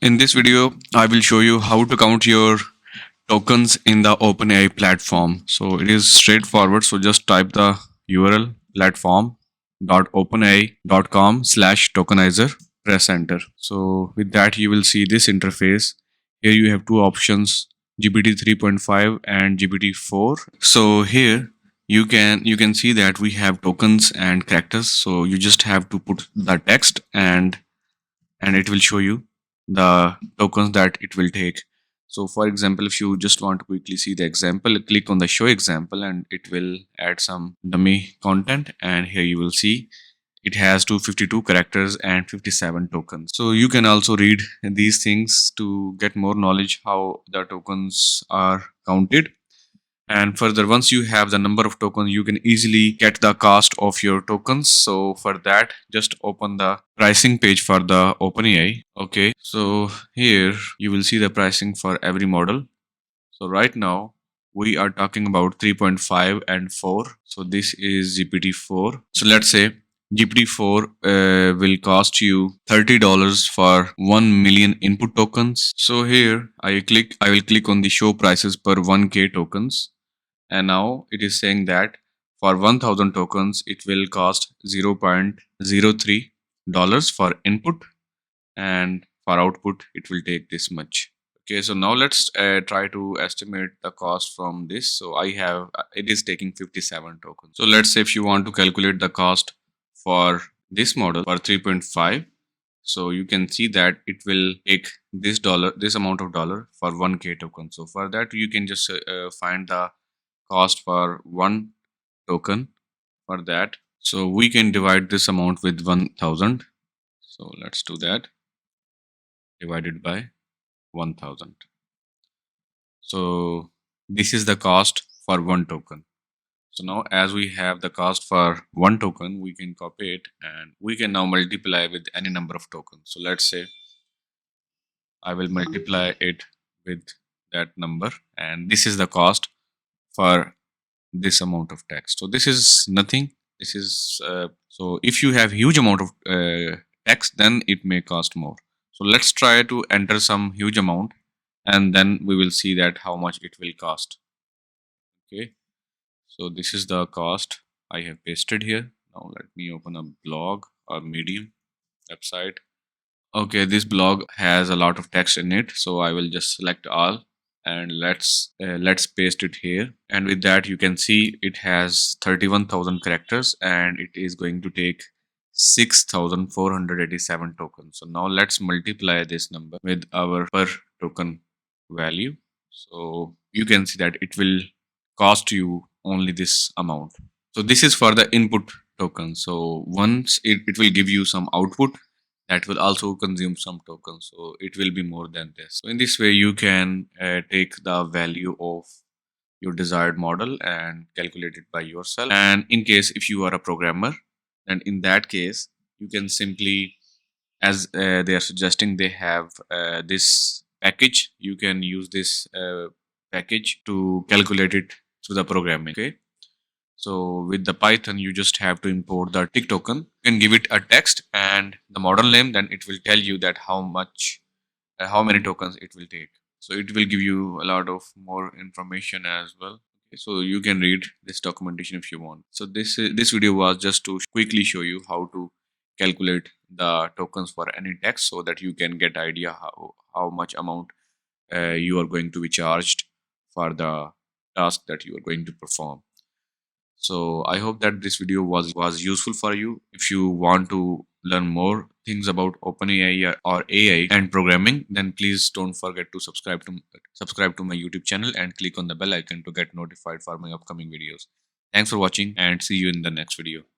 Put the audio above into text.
In this video, I will show you how to count your tokens in the OpenAI platform. So it is straightforward. So just type the URL platform.openai.com/tokenizer. Press enter. So with that, you will see this interface. Here you have two options: GPT 3.5 and GPT 4. So here you can see that we have tokens and characters. So you just have to put the text and it will show you the tokens that it will take. So for example, if you just want to quickly see the example, click on the show example and it will add some dummy content, and here you will see it has 252 characters and 57 tokens. So you can also read these things to get more knowledge how the tokens are counted. And further, once you have the number of tokens, you can easily get the cost of your tokens. So for that, just open the pricing page for the OpenAI. Okay, so here you will see the pricing for every model. So right now we are talking about 3.5 and 4. So this is GPT-4. So let's say GPT-4 will cost you $30 for 1 million input tokens. So here I will click on the show prices per 1k tokens, and now it is saying that for 1000 tokens it will cost $0.03 for input, and for output it will take this much. Okay, so now let's try to estimate the cost from this. So I have it is taking 57 tokens. So let's say if you want to calculate the cost for this model for 3.5, so you can see that it will take this amount of dollar for 1k token. So for that you can just find the cost for one token for that. So we can divide this amount with 1000. So let's do that, divided by 1000. So this is the cost for one token. So now as we have the cost for one token, we can copy it and we can now multiply with any number of tokens. So let's say I will multiply it with that number, and this is the cost for this amount of text. So this is nothing. This is so if you have huge amount of text, then it may cost more. So let's try to enter some huge amount, and then we will see that how much it will cost. Okay, so this is the cost I have pasted here. Now let me open a blog or Medium website. Okay, this blog has a lot of text in it, so I will just select all and let's paste it here. And with that you can see it has 31,000 characters and it is going to take 6,487 tokens. So now let's multiply this number with our per token value. So you can see that it will cost you only this amount. So this is for the input token. So once it will give you some output that will also consume some tokens, so it will be more than this. So in this way you can take the value of your desired model and calculate it by yourself. And in case if you are a programmer, then in that case you can simply, as they are suggesting, they have this package, you can use this package to calculate it through the programming. Okay, so with the Python, you just have to import the tick token. You can give it a text and the model name, then it will tell you that how many tokens it will take. So it will give you a lot of more information as well. Okay, so you can read this documentation if you want. So this video was just to quickly show you how to calculate the tokens for any text, so that you can get idea how much amount you are going to be charged for the task that you are going to perform. So I hope that this video was useful for you. If you want to learn more things about OpenAI or AI and programming, then please don't forget to subscribe to my YouTube channel and click on the bell icon to get notified for my upcoming videos. Thanks for watching and see you in the next video.